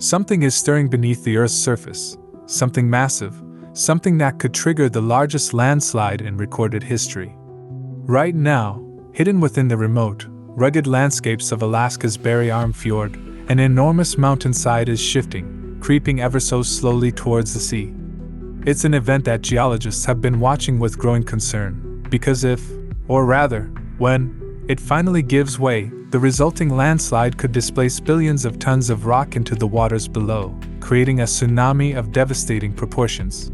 Something is stirring beneath the Earth's surface, something massive, something that could trigger the largest landslide in recorded history. Right now, hidden within the remote, rugged landscapes of Alaska's Barry Arm Fjord, an enormous mountainside is shifting, creeping ever so slowly towards the sea. It's an event that geologists have been watching with growing concern, because if, or rather, when, it finally gives way, the resulting landslide could displace billions of tons of rock into the waters below, creating a tsunami of devastating proportions.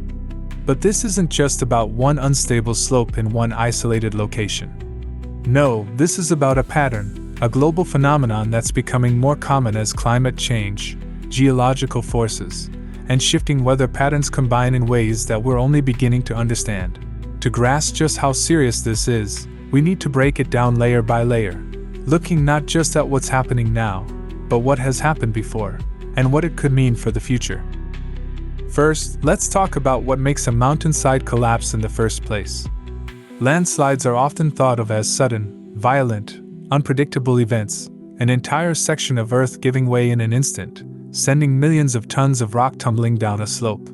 But this isn't just about one unstable slope in one isolated location. No, this is about a pattern, a global phenomenon that's becoming more common as climate change, geological forces, and shifting weather patterns combine in ways that we're only beginning to understand. To grasp just how serious this is, we need to break it down layer by layer, looking not just at what's happening now, but what has happened before, and what it could mean for the future. First, let's talk about what makes a mountainside collapse in the first place. Landslides are often thought of as sudden, violent, unpredictable events, an entire section of Earth giving way in an instant, sending millions of tons of rock tumbling down a slope.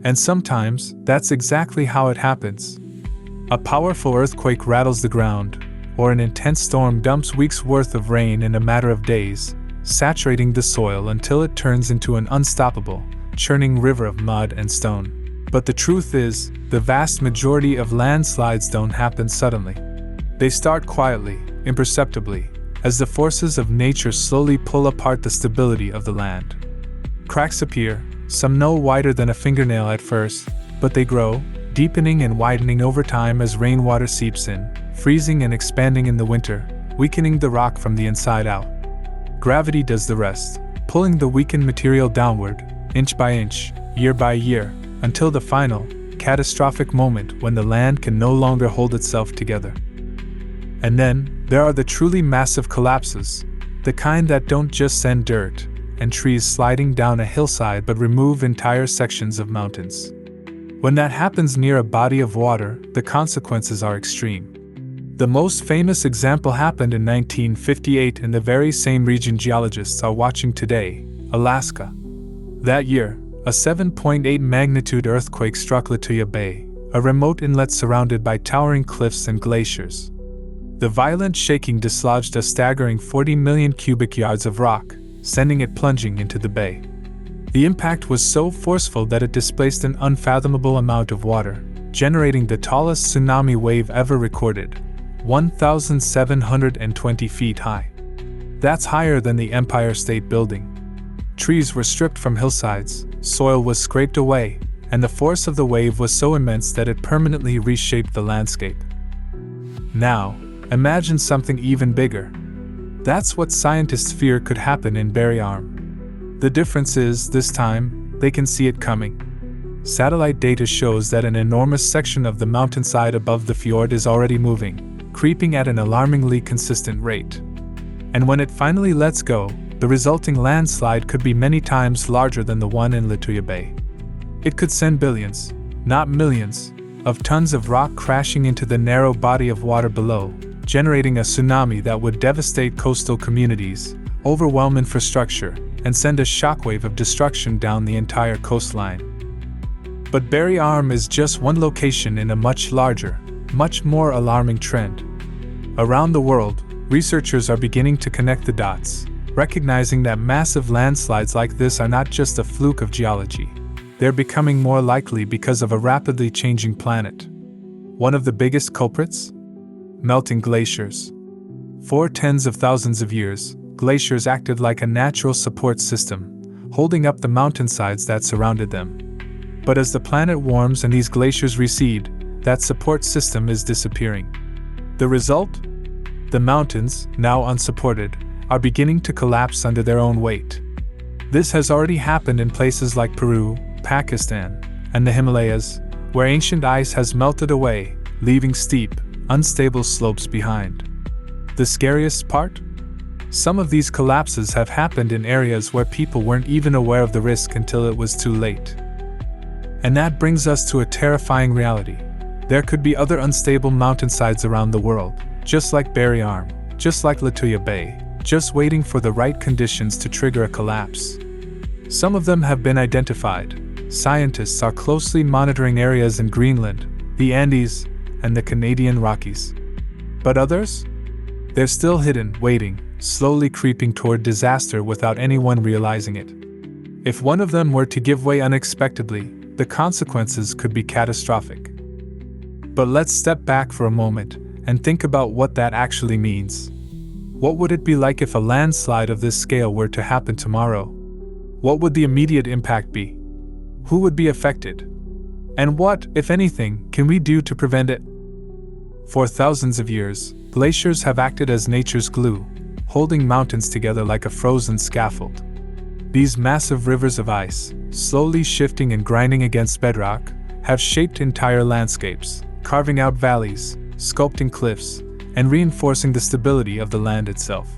And sometimes, that's exactly how it happens. A powerful earthquake rattles the ground, or an intense storm dumps weeks' worth of rain in a matter of days, saturating the soil until it turns into an unstoppable, churning river of mud and stone. But the truth is, the vast majority of landslides don't happen suddenly. They start quietly, imperceptibly, as the forces of nature slowly pull apart the stability of the land. Cracks appear, some no wider than a fingernail at first, but they grow, deepening and widening over time as rainwater seeps in, freezing and expanding in the winter, weakening the rock from the inside out. Gravity does the rest, pulling the weakened material downward, inch by inch, year by year, until the final, catastrophic moment when the land can no longer hold itself together. And then, there are the truly massive collapses, the kind that don't just send dirt and trees sliding down a hillside but remove entire sections of mountains. When that happens near a body of water, the consequences are extreme. The most famous example happened in 1958 in the very same region geologists are watching today, Alaska. That year, a 7.8 magnitude earthquake struck Lituya Bay, a remote inlet surrounded by towering cliffs and glaciers. The violent shaking dislodged a staggering 40 million cubic yards of rock, sending it plunging into the bay. The impact was so forceful that it displaced an unfathomable amount of water, generating the tallest tsunami wave ever recorded, 1,720 feet high. That's higher than the Empire State Building. Trees were stripped from hillsides, soil was scraped away, and the force of the wave was so immense that it permanently reshaped the landscape. Now, imagine something even bigger. That's what scientists fear could happen in Barry Arm. The difference is, this time, they can see it coming. Satellite data shows that an enormous section of the mountainside above the fjord is already moving, creeping at an alarmingly consistent rate. And when it finally lets go, the resulting landslide could be many times larger than the one in Lituya Bay. It could send billions, not millions, of tons of rock crashing into the narrow body of water below, generating a tsunami that would devastate coastal communities, overwhelm infrastructure, and send a shockwave of destruction down the entire coastline. But Barry Arm is just one location in a much larger, much more alarming trend. Around the world, researchers are beginning to connect the dots, recognizing that massive landslides like this are not just a fluke of geology. They're becoming more likely because of a rapidly changing planet. One of the biggest culprits? Melting glaciers. For tens of thousands of years, glaciers acted like a natural support system, holding up the mountainsides that surrounded them. But as the planet warms and these glaciers recede, that support system is disappearing. The result? The mountains, now unsupported, are beginning to collapse under their own weight. This has already happened in places like Peru, Pakistan, and the Himalayas, where ancient ice has melted away, leaving steep, unstable slopes behind. The scariest part? Some of these collapses have happened in areas where people weren't even aware of the risk until it was too late. And that brings us to a terrifying reality. There could be other unstable mountainsides around the world, just like Barry Arm, just like Lituya Bay, just waiting for the right conditions to trigger a collapse. Some of them have been identified. Scientists are closely monitoring areas in Greenland, the Andes, and the Canadian Rockies. But others? They're still hidden, waiting, slowly creeping toward disaster without anyone realizing it. If one of them were to give way unexpectedly, the consequences could be catastrophic. But let's step back for a moment and think about what that actually means. What would it be like if a landslide of this scale were to happen tomorrow? What would the immediate impact be? Who would be affected? And what, if anything, can we do to prevent it? For thousands of years, glaciers have acted as nature's glue, holding mountains together like a frozen scaffold. These massive rivers of ice, slowly shifting and grinding against bedrock, have shaped entire landscapes, carving out valleys, sculpting cliffs, and reinforcing the stability of the land itself.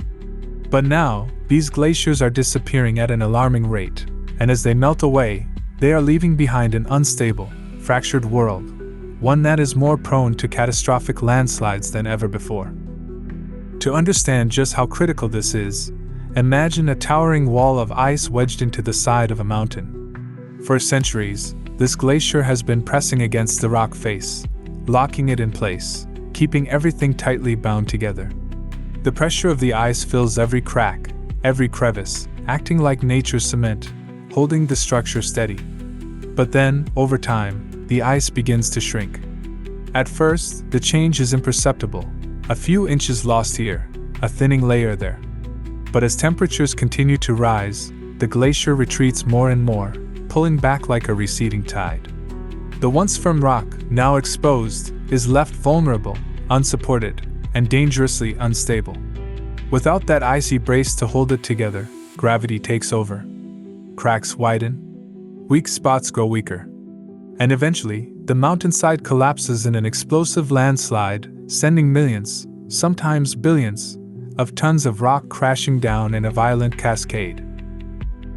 But now, these glaciers are disappearing at an alarming rate, and as they melt away, they are leaving behind an unstable, fractured world, one that is more prone to catastrophic landslides than ever before. To understand just how critical this is, imagine a towering wall of ice wedged into the side of a mountain. For centuries, this glacier has been pressing against the rock face, locking it in place, keeping everything tightly bound together. The pressure of the ice fills every crack, every crevice, acting like nature's cement, holding the structure steady. But then, over time, the ice begins to shrink. At first, the change is imperceptible, a few inches lost here, a thinning layer there. But as temperatures continue to rise, the glacier retreats more and more, pulling back like a receding tide. The once firm rock, now exposed, is left vulnerable, unsupported, and dangerously unstable. Without that icy brace to hold it together, gravity takes over. Cracks widen, weak spots grow weaker, and eventually, the mountainside collapses in an explosive landslide, sending millions, sometimes billions, of tons of rock crashing down in a violent cascade.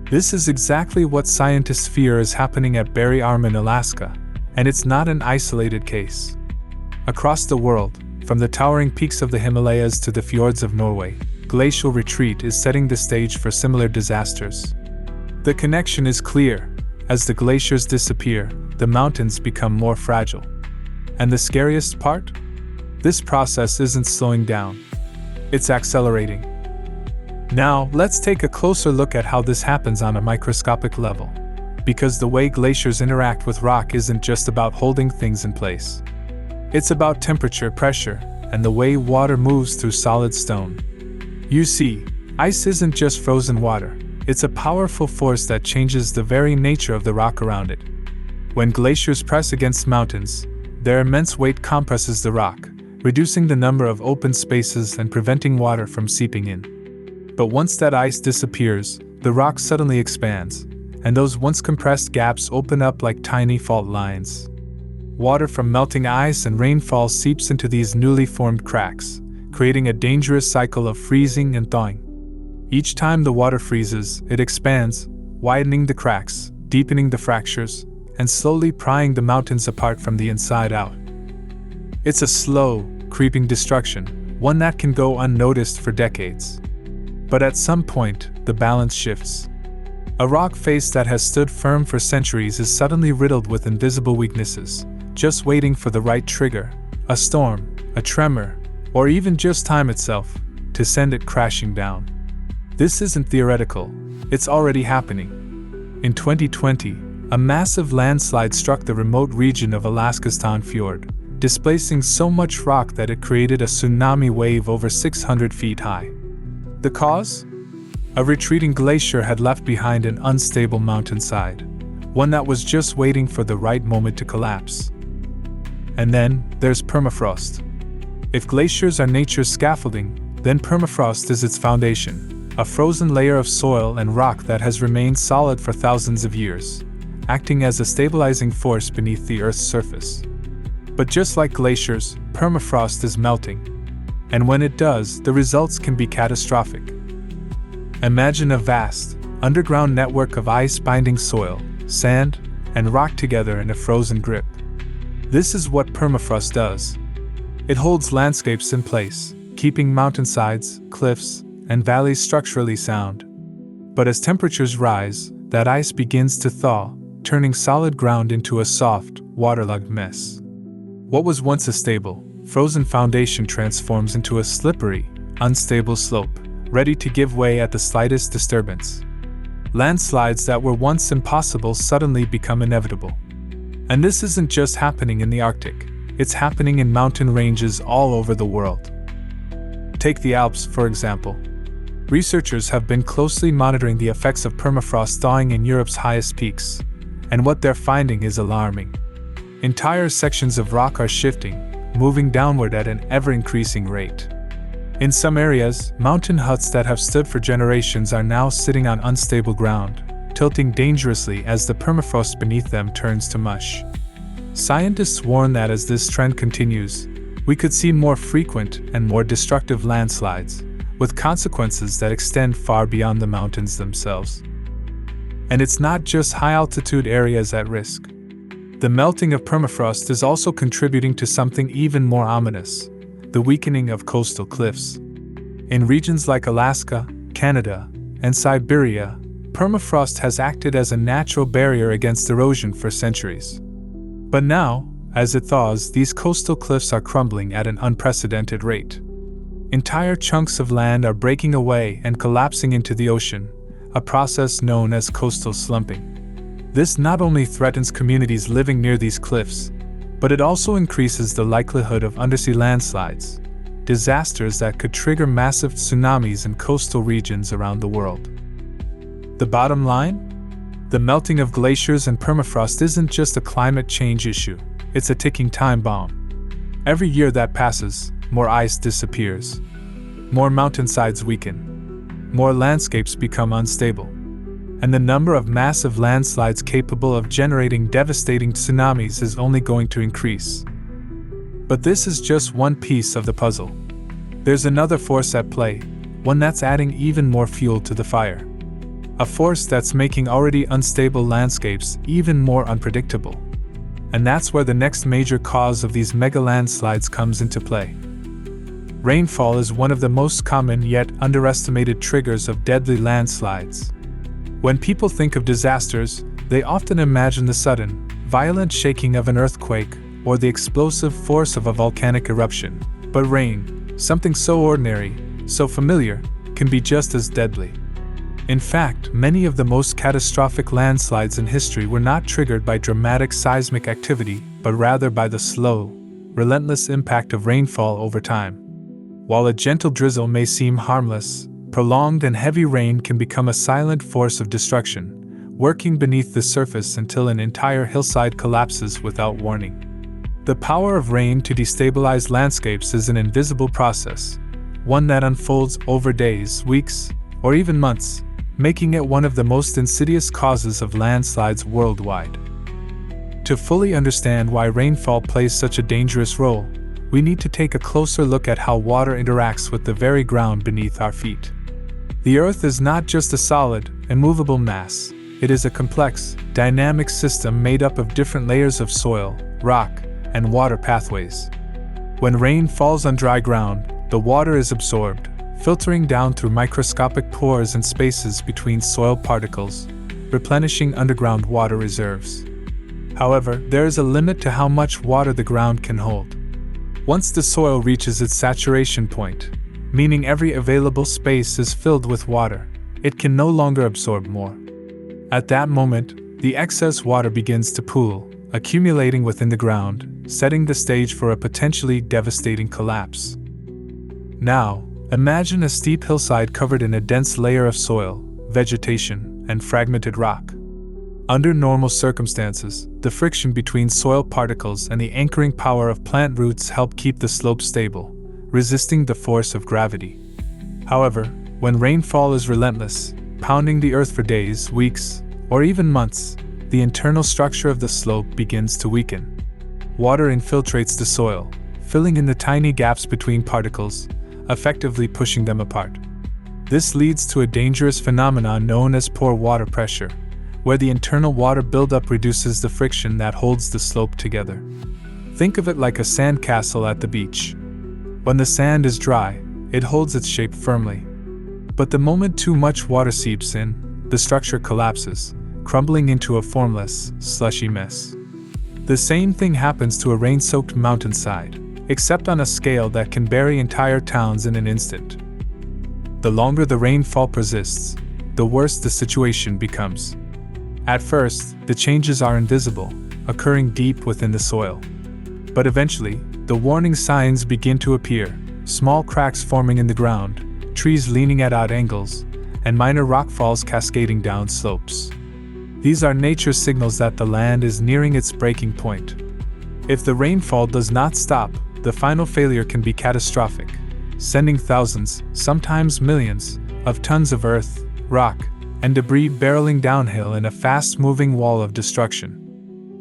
This is exactly what scientists fear is happening at Barry Arm in Alaska, and it's not an isolated case. Across the world, from the towering peaks of the Himalayas to the fjords of Norway, glacial retreat is setting the stage for similar disasters. The connection is clear. As the glaciers disappear, the mountains become more fragile. And the scariest part? This process isn't slowing down. It's accelerating. Now, let's take a closer look at how this happens on a microscopic level. Because the way glaciers interact with rock isn't just about holding things in place. It's about temperature, pressure, and the way water moves through solid stone. You see, ice isn't just frozen water. It's a powerful force that changes the very nature of the rock around it. When glaciers press against mountains, their immense weight compresses the rock, reducing the number of open spaces and preventing water from seeping in. But once that ice disappears, the rock suddenly expands, and those once compressed gaps open up like tiny fault lines. Water from melting ice and rainfall seeps into these newly formed cracks, creating a dangerous cycle of freezing and thawing. Each time the water freezes, it expands, widening the cracks, deepening the fractures, and slowly prying the mountains apart from the inside out. It's a slow, creeping destruction, one that can go unnoticed for decades. But at some point, the balance shifts. A rock face that has stood firm for centuries is suddenly riddled with invisible weaknesses, just waiting for the right trigger, a storm, a tremor, or even just time itself, to send it crashing down. This isn't theoretical, it's already happening. In 2020, a massive landslide struck the remote region of Alaska's Tan Fjord, displacing so much rock that it created a tsunami wave over 600 feet high. The cause? A retreating glacier had left behind an unstable mountainside, one that was just waiting for the right moment to collapse. And then, there's permafrost. If glaciers are nature's scaffolding, then permafrost is its foundation. A frozen layer of soil and rock that has remained solid for thousands of years, acting as a stabilizing force beneath the Earth's surface. But just like glaciers, permafrost is melting. And when it does, the results can be catastrophic. Imagine a vast, underground network of ice binding soil, sand, and rock together in a frozen grip. This is what permafrost does. It holds landscapes in place, keeping mountainsides, cliffs, and valleys structurally sound. But as temperatures rise, that ice begins to thaw, turning solid ground into a soft, waterlogged mess. What was once a stable, frozen foundation transforms into a slippery, unstable slope, ready to give way at the slightest disturbance. Landslides that were once impossible suddenly become inevitable. And this isn't just happening in the Arctic, it's happening in mountain ranges all over the world. Take the Alps, for example. Researchers have been closely monitoring the effects of permafrost thawing in Europe's highest peaks, and what they're finding is alarming. Entire sections of rock are shifting, moving downward at an ever-increasing rate. In some areas, mountain huts that have stood for generations are now sitting on unstable ground, tilting dangerously as the permafrost beneath them turns to mush. Scientists warn that as this trend continues, we could see more frequent and more destructive landslides, with consequences that extend far beyond the mountains themselves. And it's not just high-altitude areas at risk. The melting of permafrost is also contributing to something even more ominous: the weakening of coastal cliffs. In regions like Alaska, Canada, and Siberia, permafrost has acted as a natural barrier against erosion for centuries. But now, as it thaws, these coastal cliffs are crumbling at an unprecedented rate. Entire chunks of land are breaking away and collapsing into the ocean, a process known as coastal slumping. This not only threatens communities living near these cliffs, but it also increases the likelihood of undersea landslides, disasters that could trigger massive tsunamis in coastal regions around the world. The bottom line? The melting of glaciers and permafrost isn't just a climate change issue, it's a ticking time bomb. Every year that passes, more ice disappears, more mountainsides weaken, more landscapes become unstable, and the number of massive landslides capable of generating devastating tsunamis is only going to increase. But this is just one piece of the puzzle. There's another force at play, one that's adding even more fuel to the fire. A force that's making already unstable landscapes even more unpredictable. And that's where the next major cause of these mega landslides comes into play. Rainfall is one of the most common yet underestimated triggers of deadly landslides. When people think of disasters, they often imagine the sudden, violent shaking of an earthquake or the explosive force of a volcanic eruption. But rain, something so ordinary, so familiar, can be just as deadly. In fact, many of the most catastrophic landslides in history were not triggered by dramatic seismic activity, but rather by the slow, relentless impact of rainfall over time. While a gentle drizzle may seem harmless, prolonged and heavy rain can become a silent force of destruction, working beneath the surface until an entire hillside collapses without warning. The power of rain to destabilize landscapes is an invisible process, one that unfolds over days, weeks, or even months, making it one of the most insidious causes of landslides worldwide. To fully understand why rainfall plays such a dangerous role, we need to take a closer look at how water interacts with the very ground beneath our feet. The Earth is not just a solid, immovable mass, it is a complex, dynamic system made up of different layers of soil, rock, and water pathways. When rain falls on dry ground, the water is absorbed, filtering down through microscopic pores and spaces between soil particles, replenishing underground water reserves. However, there is a limit to how much water the ground can hold. Once the soil reaches its saturation point, meaning every available space is filled with water, it can no longer absorb more. At that moment, the excess water begins to pool, accumulating within the ground, setting the stage for a potentially devastating collapse. Now, imagine a steep hillside covered in a dense layer of soil, vegetation, and fragmented rock. Under normal circumstances, the friction between soil particles and the anchoring power of plant roots help keep the slope stable, resisting the force of gravity. However, when rainfall is relentless, pounding the earth for days, weeks, or even months, the internal structure of the slope begins to weaken. Water infiltrates the soil, filling in the tiny gaps between particles, effectively pushing them apart. This leads to a dangerous phenomenon known as poor water pressure, where the internal water buildup reduces the friction that holds the slope together. Think of it like a sandcastle at the beach. When the sand is dry, it holds its shape firmly. But the moment too much water seeps in, the structure collapses, crumbling into a formless, slushy mess. The same thing happens to a rain-soaked mountainside, except on a scale that can bury entire towns in an instant. The longer the rainfall persists, the worse the situation becomes. At first, the changes are invisible, occurring deep within the soil. But eventually, the warning signs begin to appear, small cracks forming in the ground, trees leaning at odd angles, and minor rockfalls cascading down slopes. These are nature's signals that the land is nearing its breaking point. If the rainfall does not stop, the final failure can be catastrophic, sending thousands, sometimes millions, of tons of earth, rock, and debris barreling downhill in a fast-moving wall of destruction.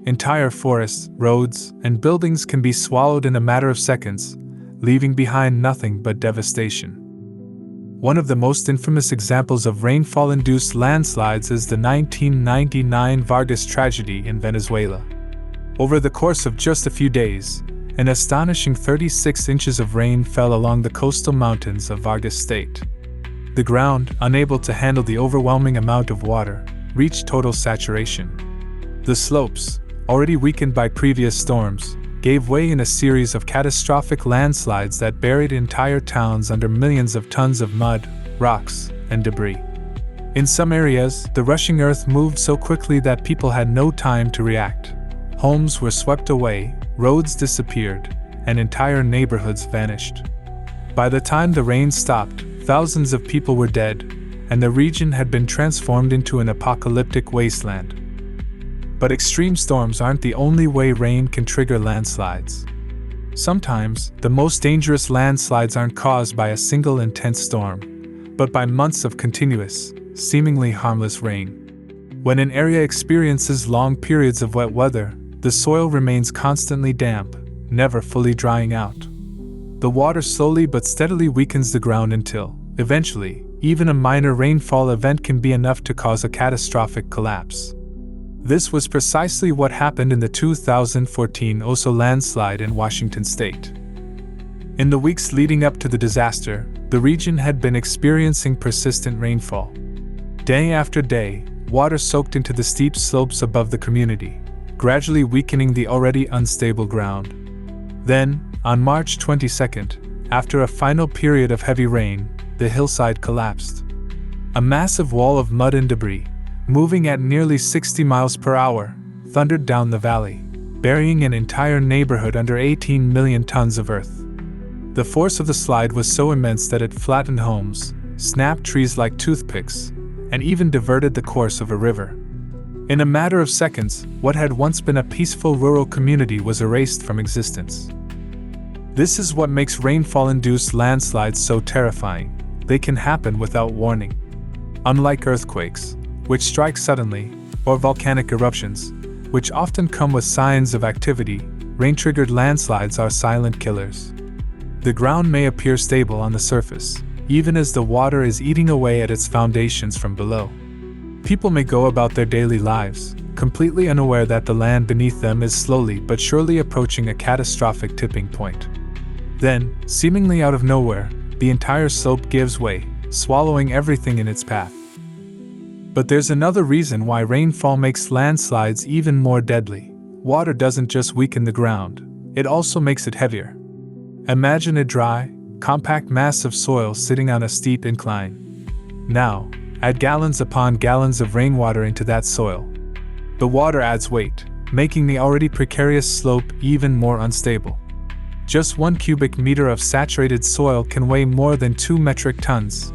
Entire forests, roads, and buildings can be swallowed in a matter of seconds, leaving behind nothing but devastation. One of the most infamous examples of rainfall-induced landslides is the 1999 Vargas tragedy in Venezuela. Over the course of just a few days, an astonishing 36 inches of rain fell along the coastal mountains of Vargas state. The ground, unable to handle the overwhelming amount of water, reached total saturation. The slopes, already weakened by previous storms, gave way in a series of catastrophic landslides that buried entire towns under millions of tons of mud, rocks, and debris. In some areas, the rushing earth moved so quickly that people had no time to react. Homes were swept away, roads disappeared, and entire neighborhoods vanished. By the time the rain stopped, thousands of people were dead, and the region had been transformed into an apocalyptic wasteland. But extreme storms aren't the only way rain can trigger landslides. Sometimes, the most dangerous landslides aren't caused by a single intense storm, but by months of continuous, seemingly harmless rain. When an area experiences long periods of wet weather, the soil remains constantly damp, never fully drying out. The water slowly but steadily weakens the ground until, eventually, even a minor rainfall event can be enough to cause a catastrophic collapse. This was precisely what happened in the 2014 Oso landslide in Washington state. In the weeks leading up to the disaster, the region had been experiencing persistent rainfall. Day after day, water soaked into the steep slopes above the community, gradually weakening the already unstable ground. Then, on March 22nd, after a final period of heavy rain, the hillside collapsed. A massive wall of mud and debris, moving at nearly 60 miles per hour, thundered down the valley, burying an entire neighborhood under 18 million tons of earth. The force of the slide was so immense that it flattened homes, snapped trees like toothpicks, and even diverted the course of a river. In a matter of seconds, what had once been a peaceful rural community was erased from existence. This is what makes rainfall-induced landslides so terrifying. They can happen without warning. Unlike earthquakes, which strike suddenly, or volcanic eruptions, which often come with signs of activity, rain-triggered landslides are silent killers. The ground may appear stable on the surface, even as the water is eating away at its foundations from below. People may go about their daily lives, completely unaware that the land beneath them is slowly but surely approaching a catastrophic tipping point. Then, seemingly out of nowhere, the entire slope gives way, swallowing everything in its path. But there's another reason why rainfall makes landslides even more deadly. Water doesn't just weaken the ground, it also makes it heavier. Imagine a dry, compact mass of soil sitting on a steep incline. Now, add gallons upon gallons of rainwater into that soil. The water adds weight, making the already precarious slope even more unstable. Just 1 cubic meter of saturated soil can weigh more than 2 metric tons.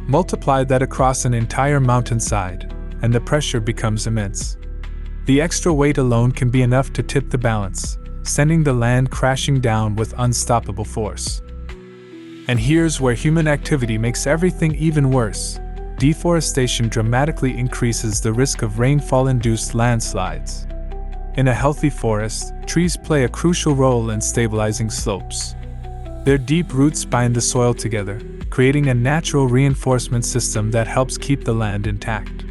Multiply that across an entire mountainside, and the pressure becomes immense. The extra weight alone can be enough to tip the balance, sending the land crashing down with unstoppable force. And here's where human activity makes everything even worse. Deforestation dramatically increases the risk of rainfall-induced landslides. In a healthy forest, trees play a crucial role in stabilizing slopes. Their deep roots bind the soil together, creating a natural reinforcement system that helps keep the land intact.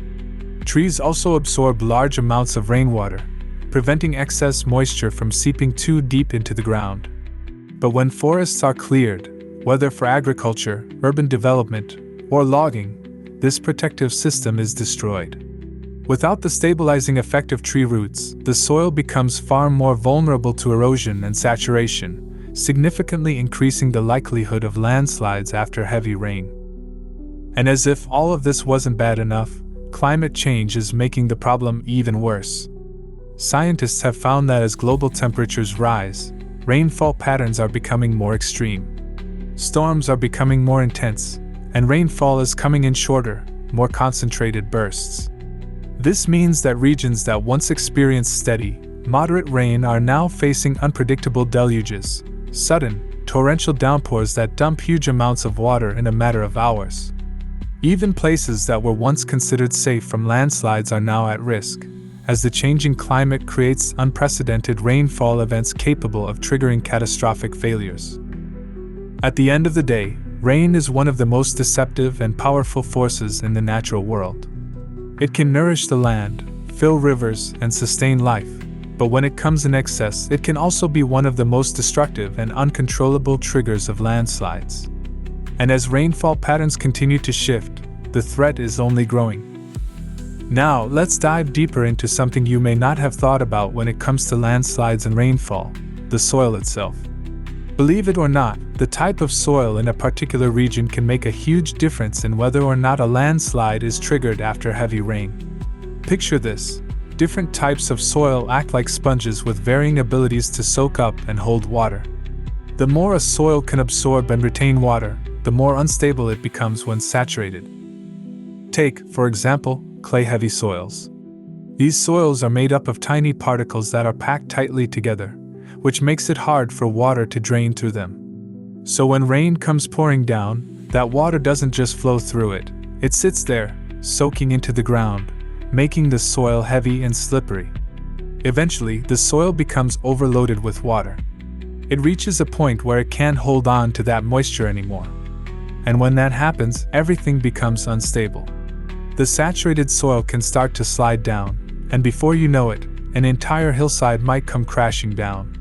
Trees also absorb large amounts of rainwater, preventing excess moisture from seeping too deep into the ground. But when forests are cleared, whether for agriculture, urban development, or logging, this protective system is destroyed. Without the stabilizing effect of tree roots, the soil becomes far more vulnerable to erosion and saturation, significantly increasing the likelihood of landslides after heavy rain. And as if all of this wasn't bad enough, climate change is making the problem even worse. Scientists have found that as global temperatures rise, rainfall patterns are becoming more extreme. Storms are becoming more intense, and rainfall is coming in shorter, more concentrated bursts. This means that regions that once experienced steady, moderate rain are now facing unpredictable deluges, sudden, torrential downpours that dump huge amounts of water in a matter of hours. Even places that were once considered safe from landslides are now at risk, as the changing climate creates unprecedented rainfall events capable of triggering catastrophic failures. At the end of the day, rain is one of the most deceptive and powerful forces in the natural world. It can nourish the land, fill rivers, and sustain life, but when it comes in excess, it can also be one of the most destructive and uncontrollable triggers of landslides. And as rainfall patterns continue to shift, the threat is only growing. Now, let's dive deeper into something you may not have thought about when it comes to landslides and rainfall: the soil itself. Believe it or not, the type of soil in a particular region can make a huge difference in whether or not a landslide is triggered after heavy rain. Picture this: different types of soil act like sponges with varying abilities to soak up and hold water. The more a soil can absorb and retain water, the more unstable it becomes when saturated. Take, for example, clay-heavy soils. These soils are made up of tiny particles that are packed tightly together, which makes it hard for water to drain through them. So when rain comes pouring down, that water doesn't just flow through it, it sits there, soaking into the ground, making the soil heavy and slippery. Eventually, the soil becomes overloaded with water. It reaches a point where it can't hold on to that moisture anymore. And when that happens, everything becomes unstable. The saturated soil can start to slide down, and before you know it, an entire hillside might come crashing down.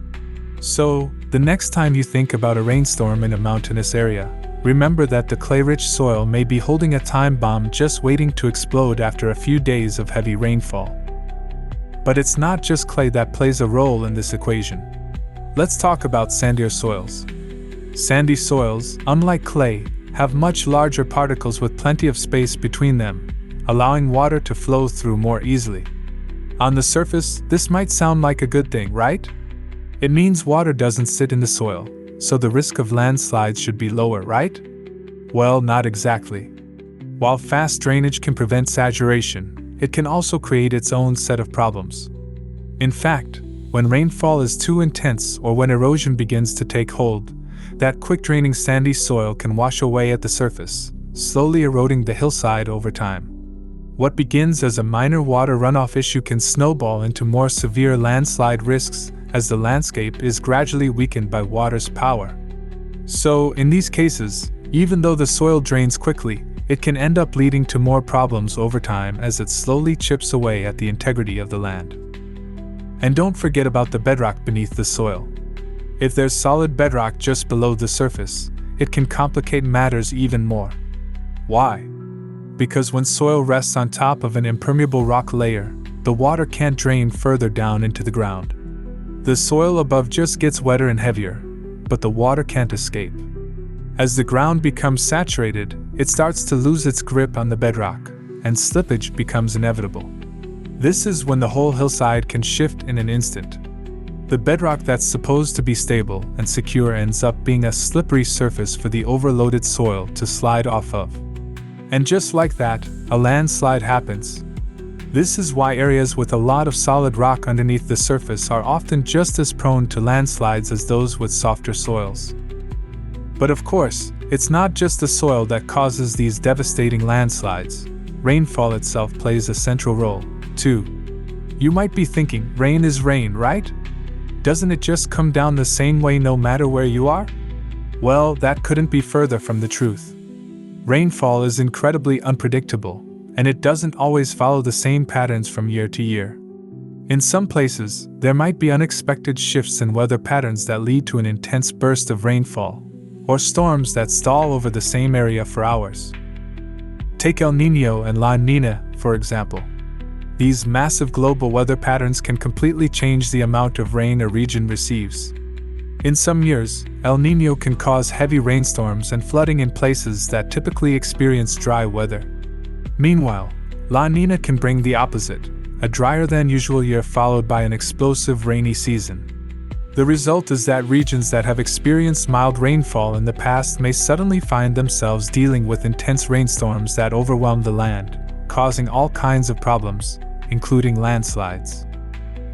So, the next time you think about a rainstorm in a mountainous area, remember that the clay-rich soil may be holding a time bomb just waiting to explode after a few days of heavy rainfall. But it's not just clay that plays a role in this equation. Let's talk about sandier soils. Sandy soils, unlike clay, have much larger particles with plenty of space between them, allowing water to flow through more easily. On the surface, this might sound like a good thing, right? It means water doesn't sit in the soil, so the risk of landslides should be lower, right? Well, not exactly. While fast drainage can prevent saturation, it can also create its own set of problems. In fact, when rainfall is too intense or when erosion begins to take hold, that quick-draining sandy soil can wash away at the surface, slowly eroding the hillside over time. What begins as a minor water runoff issue can snowball into more severe landslide risks as the landscape is gradually weakened by water's power. So, in these cases, even though the soil drains quickly, it can end up leading to more problems over time as it slowly chips away at the integrity of the land. And don't forget about the bedrock beneath the soil. If there's solid bedrock just below the surface, it can complicate matters even more. Why? Because when soil rests on top of an impermeable rock layer, the water can't drain further down into the ground. The soil above just gets wetter and heavier, but the water can't escape. As the ground becomes saturated, it starts to lose its grip on the bedrock, and slippage becomes inevitable. This is when the whole hillside can shift in an instant. The bedrock that's supposed to be stable and secure ends up being a slippery surface for the overloaded soil to slide off of. And just like that, a landslide happens. This is why areas with a lot of solid rock underneath the surface are often just as prone to landslides as those with softer soils. But of course, it's not just the soil that causes these devastating landslides. Rainfall itself plays a central role, too. You might be thinking, rain is rain, right? Doesn't it just come down the same way no matter where you are? Well, that couldn't be further from the truth. Rainfall is incredibly unpredictable, and it doesn't always follow the same patterns from year to year. In some places, there might be unexpected shifts in weather patterns that lead to an intense burst of rainfall, or storms that stall over the same area for hours. Take El Niño and La Niña, for example. These massive global weather patterns can completely change the amount of rain a region receives. In some years, El Niño can cause heavy rainstorms and flooding in places that typically experience dry weather. Meanwhile, La Niña can bring the opposite, a drier than usual year followed by an explosive rainy season. The result is that regions that have experienced mild rainfall in the past may suddenly find themselves dealing with intense rainstorms that overwhelm the land, causing all kinds of problems, including landslides.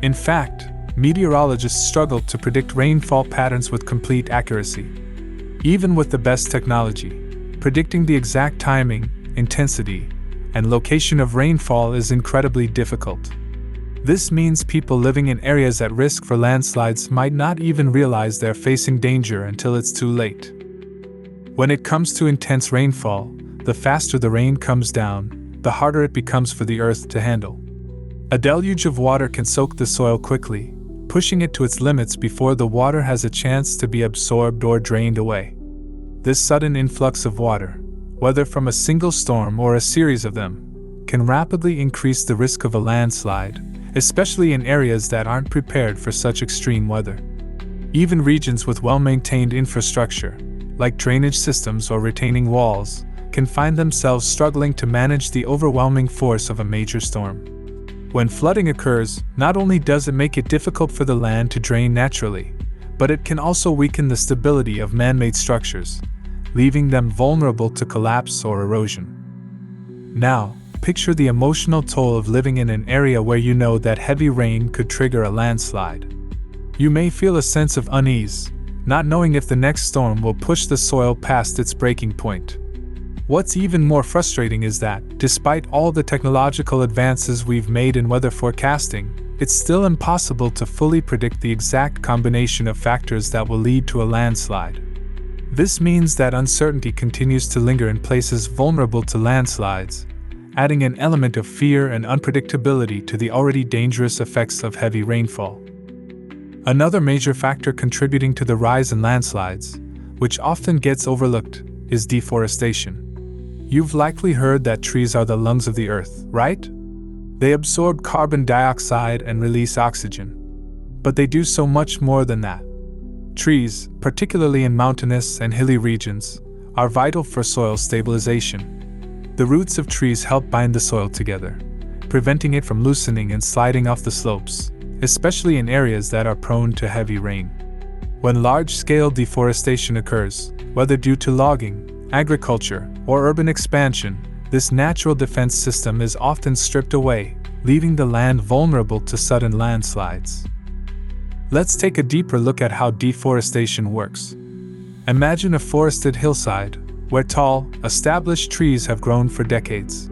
In fact, meteorologists struggle to predict rainfall patterns with complete accuracy. Even with the best technology, predicting the exact timing, intensity, and location of rainfall is incredibly difficult. This means people living in areas at risk for landslides might not even realize they're facing danger until it's too late. When it comes to intense rainfall, the faster the rain comes down, the harder it becomes for the earth to handle. A deluge of water can soak the soil quickly, pushing it to its limits before the water has a chance to be absorbed or drained away. This sudden influx of water, whether from a single storm or a series of them, can rapidly increase the risk of a landslide, especially in areas that aren't prepared for such extreme weather. Even regions with well-maintained infrastructure, like drainage systems or retaining walls, can find themselves struggling to manage the overwhelming force of a major storm. When flooding occurs, not only does it make it difficult for the land to drain naturally, but it can also weaken the stability of man-made structures, leaving them vulnerable to collapse or erosion. Now, picture the emotional toll of living in an area where you know that heavy rain could trigger a landslide. You may feel a sense of unease, not knowing if the next storm will push the soil past its breaking point. What's even more frustrating is that, despite all the technological advances we've made in weather forecasting, it's still impossible to fully predict the exact combination of factors that will lead to a landslide. This means that uncertainty continues to linger in places vulnerable to landslides, adding an element of fear and unpredictability to the already dangerous effects of heavy rainfall. Another major factor contributing to the rise in landslides, which often gets overlooked, is deforestation. You've likely heard that trees are the lungs of the earth, right? They absorb carbon dioxide and release oxygen. But they do so much more than that. Trees, particularly in mountainous and hilly regions, are vital for soil stabilization. The roots of trees help bind the soil together, preventing it from loosening and sliding off the slopes, especially in areas that are prone to heavy rain. When large-scale deforestation occurs, whether due to logging, agriculture, or urban expansion, this natural defense system is often stripped away, leaving the land vulnerable to sudden landslides. Let's take a deeper look at how deforestation works. Imagine a forested hillside, where tall, established trees have grown for decades.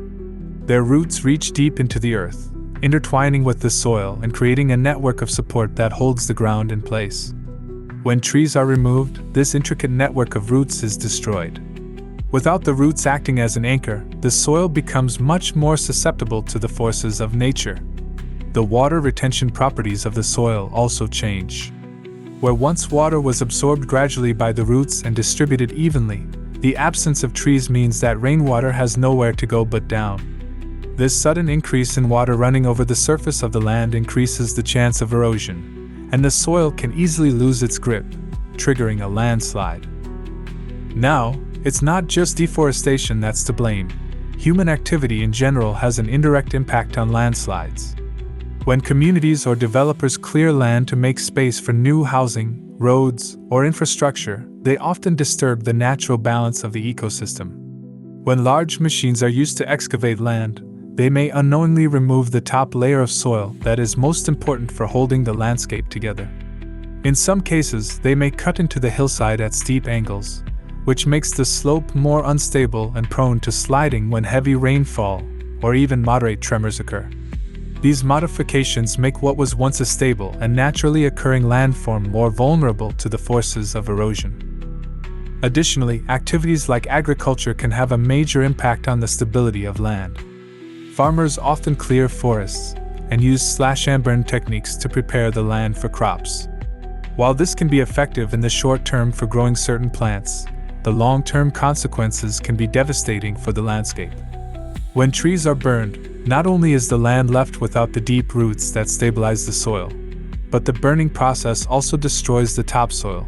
Their roots reach deep into the earth, intertwining with the soil and creating a network of support that holds the ground in place. When trees are removed, this intricate network of roots is destroyed. Without the roots acting as an anchor, the soil becomes much more susceptible to the forces of nature. The water retention properties of the soil also change. Where once water was absorbed gradually by the roots and distributed evenly, the absence of trees means that rainwater has nowhere to go but down. This sudden increase in water running over the surface of the land increases the chance of erosion, and the soil can easily lose its grip, triggering a landslide. Now, it's not just deforestation that's to blame. Human activity in general has an indirect impact on landslides. When communities or developers clear land to make space for new housing, roads, or infrastructure, they often disturb the natural balance of the ecosystem. When large machines are used to excavate land, they may unknowingly remove the top layer of soil that is most important for holding the landscape together. In some cases, they may cut into the hillside at steep angles, which makes the slope more unstable and prone to sliding when heavy rainfall or even moderate tremors occur. These modifications make what was once a stable and naturally occurring landform more vulnerable to the forces of erosion. Additionally, activities like agriculture can have a major impact on the stability of land. Farmers often clear forests and use slash-and-burn techniques to prepare the land for crops. While this can be effective in the short term for growing certain plants, the long-term consequences can be devastating for the landscape. When trees are burned, not only is the land left without the deep roots that stabilize the soil, but the burning process also destroys the topsoil,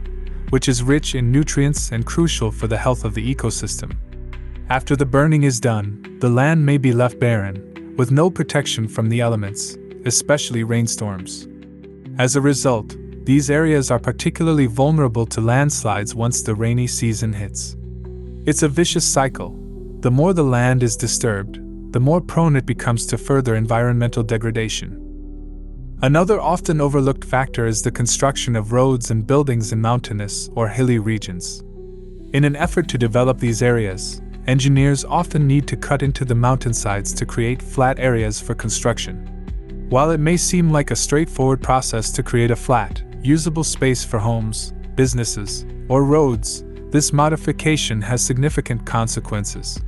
which is rich in nutrients and crucial for the health of the ecosystem. After the burning is done, the land may be left barren, with no protection from the elements, especially rainstorms. As a result, these areas are particularly vulnerable to landslides once the rainy season hits. It's a vicious cycle. The more the land is disturbed, the more prone it becomes to further environmental degradation. Another often overlooked factor is the construction of roads and buildings in mountainous or hilly regions. In an effort to develop these areas, engineers often need to cut into the mountainsides to create flat areas for construction. While it may seem like a straightforward process to create a flat, usable space for homes, businesses, or roads, this modification has significant consequences.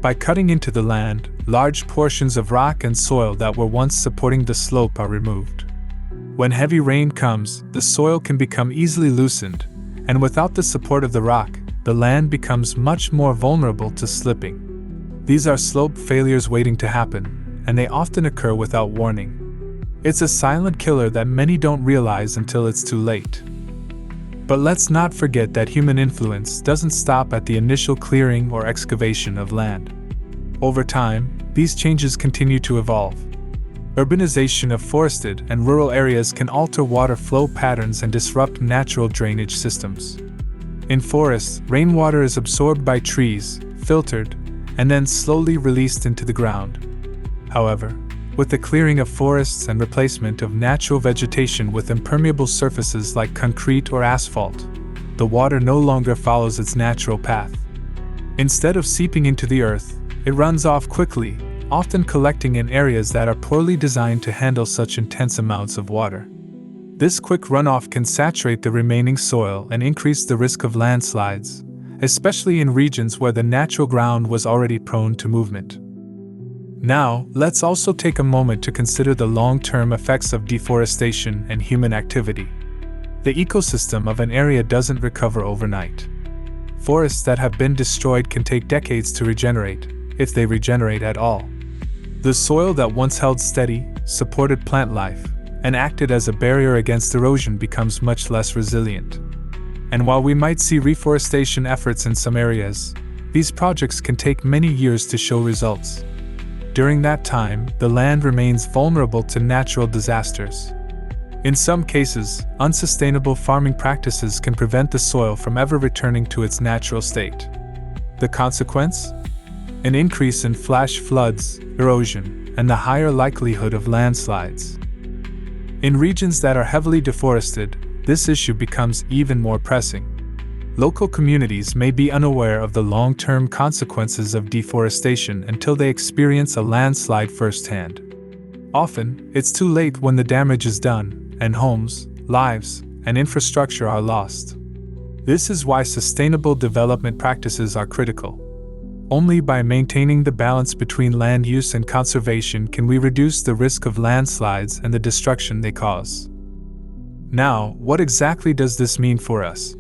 By cutting into the land, large portions of rock and soil that were once supporting the slope are removed. When heavy rain comes, the soil can become easily loosened, and without the support of the rock, the land becomes much more vulnerable to slipping. These are slope failures waiting to happen, and they often occur without warning. It's a silent killer that many don't realize until it's too late. But let's not forget that human influence doesn't stop at the initial clearing or excavation of land. Over time, these changes continue to evolve. Urbanization of forested and rural areas can alter water flow patterns and disrupt natural drainage systems. In forests, rainwater is absorbed by trees, filtered, and then slowly released into the ground. However, with the clearing of forests and replacement of natural vegetation with impermeable surfaces like concrete or asphalt, the water no longer follows its natural path. Instead of seeping into the earth, it runs off quickly, often collecting in areas that are poorly designed to handle such intense amounts of water. This quick runoff can saturate the remaining soil and increase the risk of landslides, especially in regions where the natural ground was already prone to movement. Now, let's also take a moment to consider the long-term effects of deforestation and human activity. The ecosystem of an area doesn't recover overnight. Forests that have been destroyed can take decades to regenerate, if they regenerate at all. The soil that once held steady, supported plant life, and acted as a barrier against erosion becomes much less resilient. And while we might see reforestation efforts in some areas, these projects can take many years to show results. During that time, the land remains vulnerable to natural disasters. In some cases, unsustainable farming practices can prevent the soil from ever returning to its natural state. The consequence? An increase in flash floods, erosion, and the higher likelihood of landslides. In regions that are heavily deforested, this issue becomes even more pressing. Local communities may be unaware of the long-term consequences of deforestation until they experience a landslide firsthand. Often, it's too late when the damage is done, and homes, lives, and infrastructure are lost. This is why sustainable development practices are critical. Only by maintaining the balance between land use and conservation can we reduce the risk of landslides and the destruction they cause. Now, what exactly does this mean for us?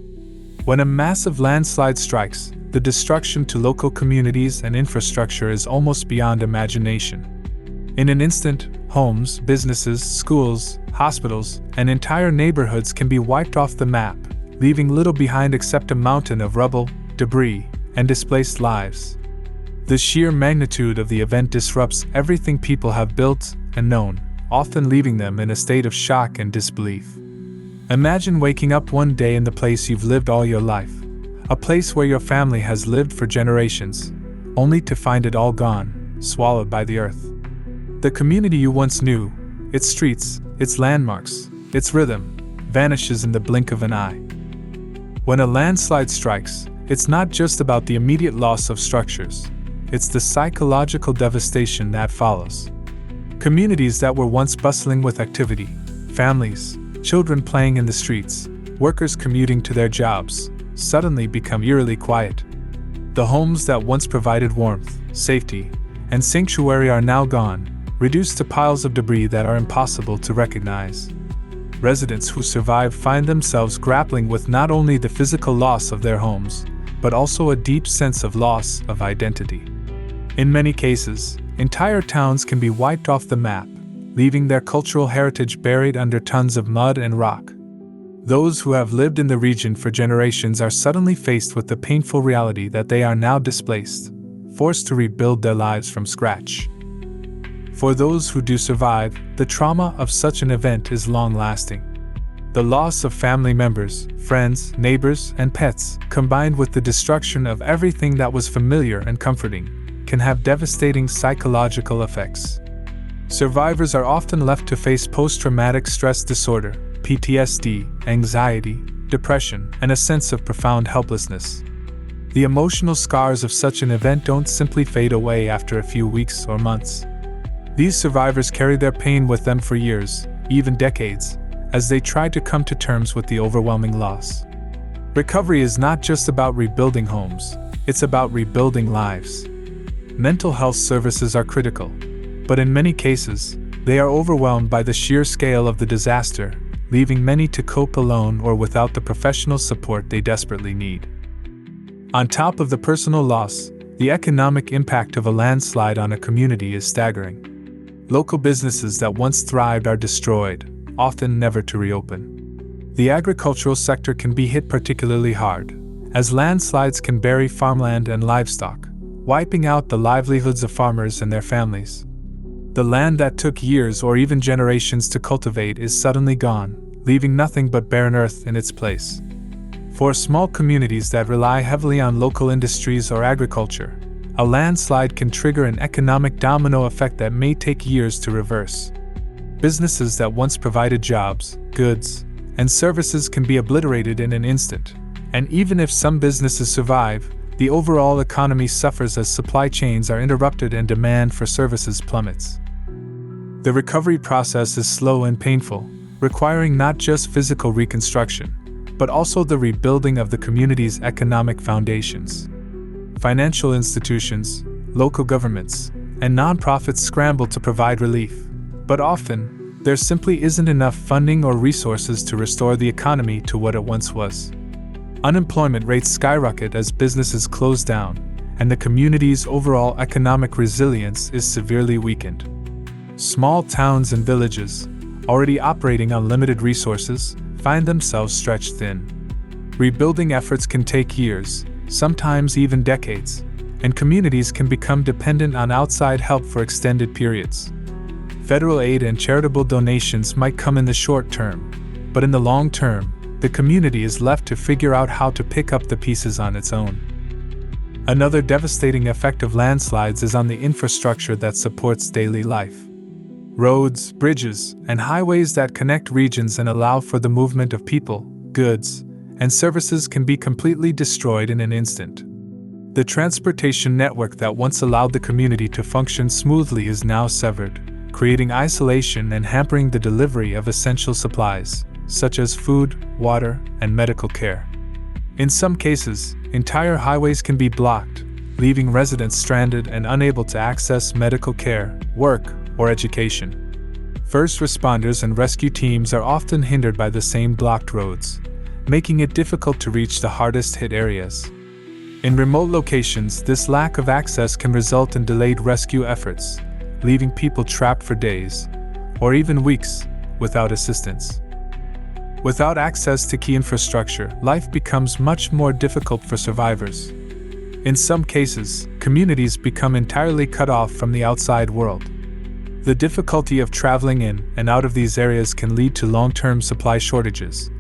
When a massive landslide strikes, the destruction to local communities and infrastructure is almost beyond imagination. In an instant, homes, businesses, schools, hospitals, and entire neighborhoods can be wiped off the map, leaving little behind except a mountain of rubble, debris, and displaced lives. The sheer magnitude of the event disrupts everything people have built and known, often leaving them in a state of shock and disbelief. Imagine waking up one day in the place you've lived all your life, a place where your family has lived for generations, only to find it all gone, swallowed by the earth. The community you once knew, its streets, its landmarks, its rhythm, vanishes in the blink of an eye. When a landslide strikes, it's not just about the immediate loss of structures, it's the psychological devastation that follows. Communities that were once bustling with activity, families, children playing in the streets, workers commuting to their jobs, suddenly become eerily quiet. The homes that once provided warmth, safety, and sanctuary are now gone, reduced to piles of debris that are impossible to recognize. Residents who survive find themselves grappling with not only the physical loss of their homes, but also a deep sense of loss of identity. In many cases, entire towns can be wiped off the map, leaving their cultural heritage buried under tons of mud and rock. Those who have lived in the region for generations are suddenly faced with the painful reality that they are now displaced, forced to rebuild their lives from scratch. For those who do survive, the trauma of such an event is long-lasting. The loss of family members, friends, neighbors, and pets, combined with the destruction of everything that was familiar and comforting, can have devastating psychological effects. Survivors are often left to face post-traumatic stress disorder, PTSD, anxiety, depression, and a sense of profound helplessness. The emotional scars of such an event don't simply fade away after a few weeks or months. These survivors carry their pain with them for years, even decades, as they try to come to terms with the overwhelming loss. Recovery is not just about rebuilding homes, it's about rebuilding lives. Mental health services are critical, but in many cases, they are overwhelmed by the sheer scale of the disaster, leaving many to cope alone or without the professional support they desperately need. On top of the personal loss, the economic impact of a landslide on a community is staggering. Local businesses that once thrived are destroyed, often never to reopen. The agricultural sector can be hit particularly hard, as landslides can bury farmland and livestock, wiping out the livelihoods of farmers and their families. The land that took years or even generations to cultivate is suddenly gone, leaving nothing but barren earth in its place. For small communities that rely heavily on local industries or agriculture, a landslide can trigger an economic domino effect that may take years to reverse. Businesses that once provided jobs, goods, and services can be obliterated in an instant, and even if some businesses survive, the overall economy suffers as supply chains are interrupted and demand for services plummets. The recovery process is slow and painful, requiring not just physical reconstruction, but also the rebuilding of the community's economic foundations. Financial institutions, local governments, and nonprofits scramble to provide relief, but often, there simply isn't enough funding or resources to restore the economy to what it once was. Unemployment rates skyrocket as businesses close down, and the community's overall economic resilience is severely weakened. Small towns and villages, already operating on limited resources, find themselves stretched thin. Rebuilding efforts can take years, sometimes even decades, and communities can become dependent on outside help for extended periods. Federal aid and charitable donations might come in the short term, but in the long term, the community is left to figure out how to pick up the pieces on its own. Another devastating effect of landslides is on the infrastructure that supports daily life. Roads, bridges, and highways that connect regions and allow for the movement of people, goods, and services can be completely destroyed in an instant. The transportation network that once allowed the community to function smoothly is now severed, creating isolation and hampering the delivery of essential supplies, such as food, water, and medical care. In some cases, entire highways can be blocked, leaving residents stranded and unable to access medical care, work, or education. First responders and rescue teams are often hindered by the same blocked roads, making it difficult to reach the hardest-hit areas. In remote locations, this lack of access can result in delayed rescue efforts, leaving people trapped for days, or even weeks, without assistance. Without access to key infrastructure, life becomes much more difficult for survivors. In some cases, communities become entirely cut off from the outside world. The difficulty of traveling in and out of these areas can lead to long-term supply shortages,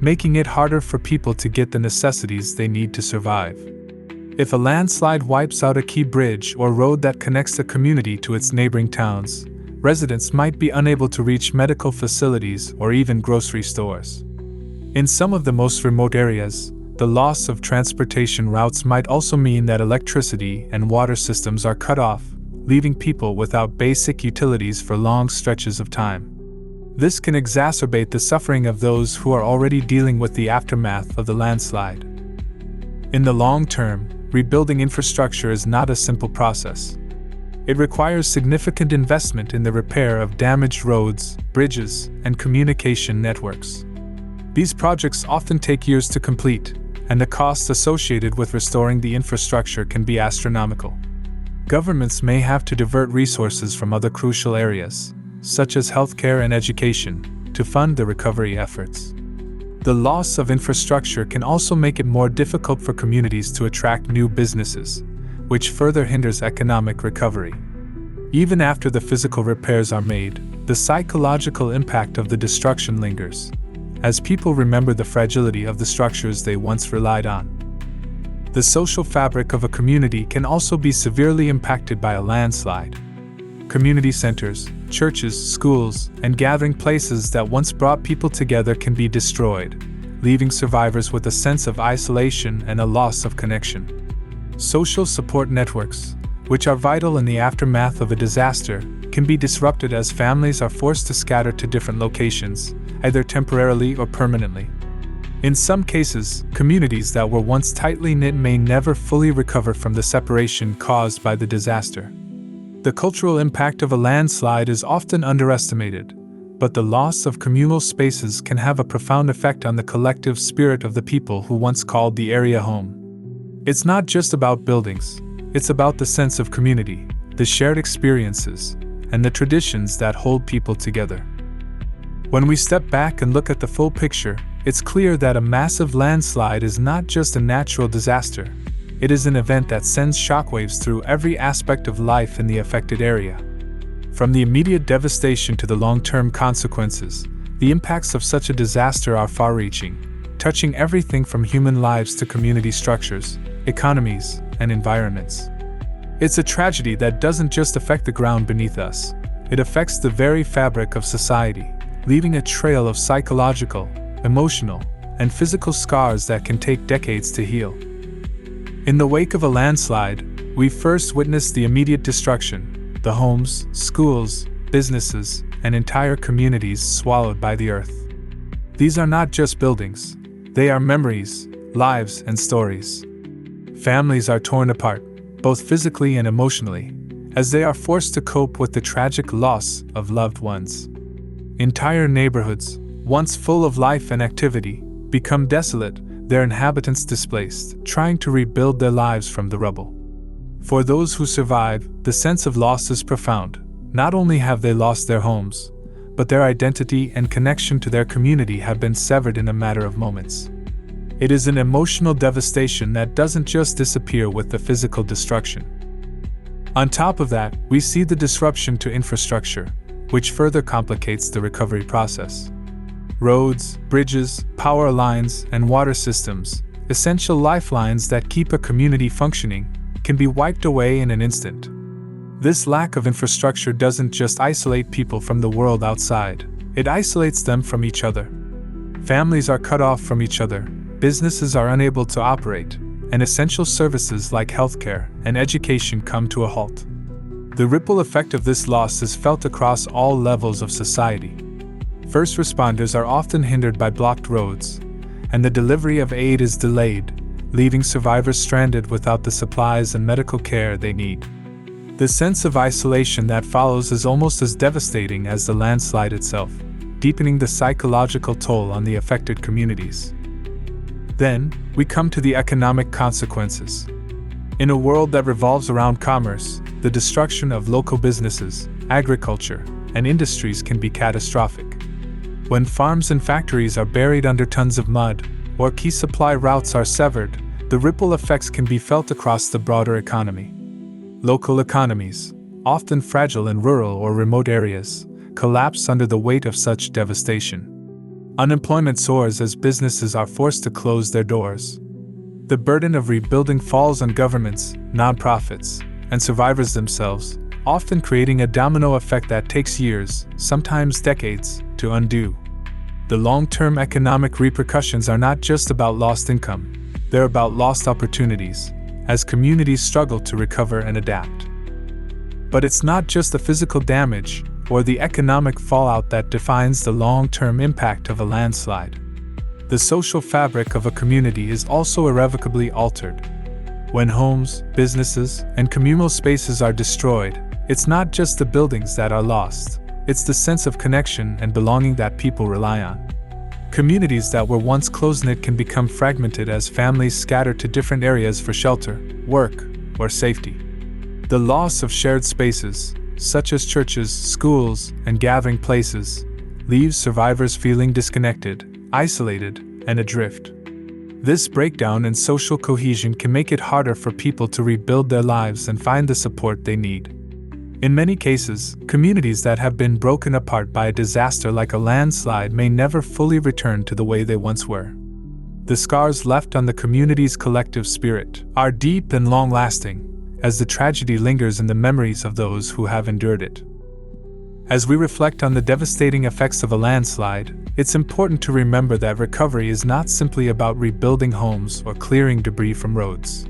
making it harder for people to get the necessities they need to survive. If a landslide wipes out a key bridge or road that connects the community to its neighboring towns, residents might be unable to reach medical facilities or even grocery stores. In some of the most remote areas, the loss of transportation routes might also mean that electricity and water systems are cut off, leaving people without basic utilities for long stretches of time. This can exacerbate the suffering of those who are already dealing with the aftermath of the landslide. In the long term, rebuilding infrastructure is not a simple process. It requires significant investment in the repair of damaged roads, bridges, and communication networks. These projects often take years to complete, and the costs associated with restoring the infrastructure can be astronomical. Governments may have to divert resources from other crucial areas, such as healthcare and education, to fund the recovery efforts. The loss of infrastructure can also make it more difficult for communities to attract new businesses, which further hinders economic recovery. Even after the physical repairs are made, the psychological impact of the destruction lingers, as people remember the fragility of the structures they once relied on. The social fabric of a community can also be severely impacted by a landslide. Community centers, churches, schools, and gathering places that once brought people together can be destroyed, leaving survivors with a sense of isolation and a loss of connection. Social support networks, which are vital in the aftermath of a disaster, can be disrupted as families are forced to scatter to different locations, either temporarily or permanently. In some cases, communities that were once tightly knit may never fully recover from the separation caused by the disaster. The cultural impact of a landslide is often underestimated, but the loss of communal spaces can have a profound effect on the collective spirit of the people who once called the area home. It's not just about buildings, it's about the sense of community, the shared experiences, and the traditions that hold people together. When we step back and look at the full picture, it's clear that a massive landslide is not just a natural disaster. It is an event that sends shockwaves through every aspect of life in the affected area. From the immediate devastation to the long-term consequences, the impacts of such a disaster are far-reaching, touching everything from human lives to community structures, economies, and environments. It's a tragedy that doesn't just affect the ground beneath us, it affects the very fabric of society, leaving a trail of psychological, emotional, and physical scars that can take decades to heal. In the wake of a landslide, we first witness the immediate destruction, the homes, schools, businesses, and entire communities swallowed by the earth. These are not just buildings, they are memories, lives, and stories. Families are torn apart, both physically and emotionally, as they are forced to cope with the tragic loss of loved ones. Entire neighborhoods, once full of life and activity, become desolate, their inhabitants displaced, trying to rebuild their lives from the rubble. For those who survive, the sense of loss is profound. Not only have they lost their homes, but their identity and connection to their community have been severed in a matter of moments. It is an emotional devastation that doesn't just disappear with the physical destruction. On top of that, we see the disruption to infrastructure, which further complicates the recovery process. Roads, bridges, power lines, and water systems, essential lifelines that keep a community functioning, can be wiped away in an instant. This lack of infrastructure doesn't just isolate people from the world outside, it isolates them from each other. Families are cut off from each other, businesses are unable to operate, and essential services like healthcare and education come to a halt. The ripple effect of this loss is felt across all levels of society. First responders are often hindered by blocked roads, and the delivery of aid is delayed, leaving survivors stranded without the supplies and medical care they need. The sense of isolation that follows is almost as devastating as the landslide itself, deepening the psychological toll on the affected communities. Then, we come to the economic consequences. In a world that revolves around commerce, the destruction of local businesses, agriculture, and industries can be catastrophic. When farms and factories are buried under tons of mud, or key supply routes are severed, the ripple effects can be felt across the broader economy. Local economies, often fragile in rural or remote areas, collapse under the weight of such devastation. Unemployment soars as businesses are forced to close their doors. The burden of rebuilding falls on governments, nonprofits, and survivors themselves, often creating a domino effect that takes years, sometimes decades, to undo. The long-term economic repercussions are not just about lost income, they're about lost opportunities, as communities struggle to recover and adapt. But it's not just the physical damage or the economic fallout that defines the long-term impact of a landslide. The social fabric of a community is also irrevocably altered. When homes, businesses, and communal spaces are destroyed, it's not just the buildings that are lost, it's the sense of connection and belonging that people rely on. Communities that were once close-knit can become fragmented as families scatter to different areas for shelter, work, or safety. The loss of shared spaces, such as churches, schools, and gathering places, leaves survivors feeling disconnected, isolated, and adrift. This breakdown in social cohesion can make it harder for people to rebuild their lives and find the support they need. In many cases, communities that have been broken apart by a disaster like a landslide may never fully return to the way they once were. The scars left on the community's collective spirit are deep and long-lasting, as the tragedy lingers in the memories of those who have endured it. As we reflect on the devastating effects of a landslide, it's important to remember that recovery is not simply about rebuilding homes or clearing debris from roads.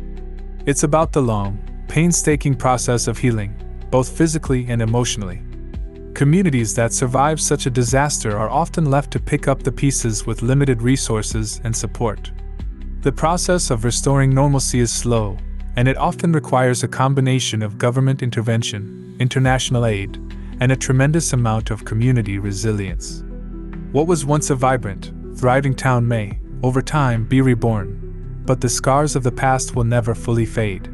It's about the long, painstaking process of healing, both physically and emotionally. Communities that survive such a disaster are often left to pick up the pieces with limited resources and support. The process of restoring normalcy is slow, and it often requires a combination of government intervention, international aid, and a tremendous amount of community resilience. What was once a vibrant, thriving town may, over time, be reborn, but the scars of the past will never fully fade.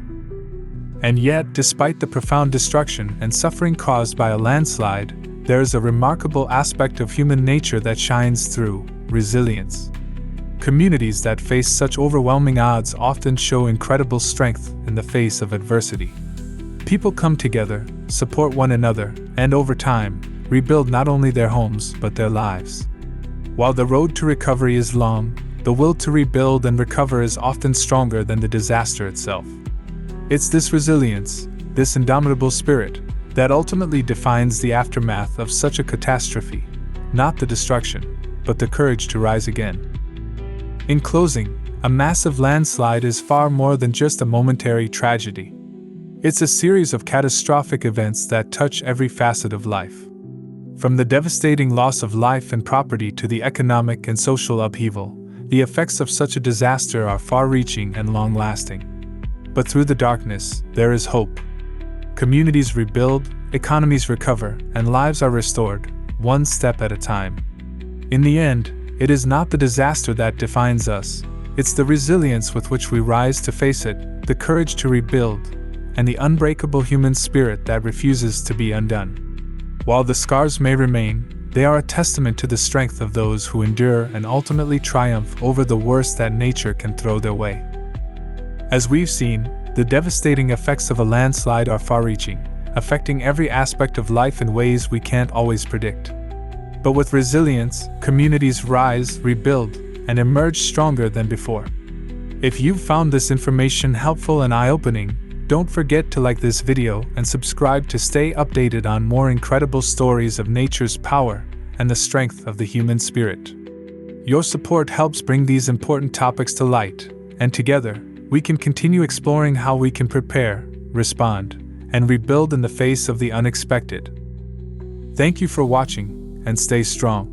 And yet, despite the profound destruction and suffering caused by a landslide, there is a remarkable aspect of human nature that shines through: resilience. Communities that face such overwhelming odds often show incredible strength in the face of adversity. People come together, support one another, and over time, rebuild not only their homes but their lives. While the road to recovery is long, the will to rebuild and recover is often stronger than the disaster itself. It's this resilience, this indomitable spirit, that ultimately defines the aftermath of such a catastrophe, not the destruction, but the courage to rise again. In closing, a massive landslide is far more than just a momentary tragedy. It's a series of catastrophic events that touch every facet of life. From the devastating loss of life and property to the economic and social upheaval, the effects of such a disaster are far-reaching and long-lasting. But through the darkness, there is hope. Communities rebuild, economies recover, and lives are restored, one step at a time. In the end, it is not the disaster that defines us, it's the resilience with which we rise to face it, the courage to rebuild, and the unbreakable human spirit that refuses to be undone. While the scars may remain, they are a testament to the strength of those who endure and ultimately triumph over the worst that nature can throw their way. As we've seen, the devastating effects of a landslide are far-reaching, affecting every aspect of life in ways we can't always predict. But with resilience, communities rise, rebuild, and emerge stronger than before. If you've found this information helpful and eye-opening, don't forget to like this video and subscribe to stay updated on more incredible stories of nature's power and the strength of the human spirit. Your support helps bring these important topics to light, and together, we can continue exploring how we can prepare, respond, and rebuild in the face of the unexpected. Thank you for watching, and stay strong.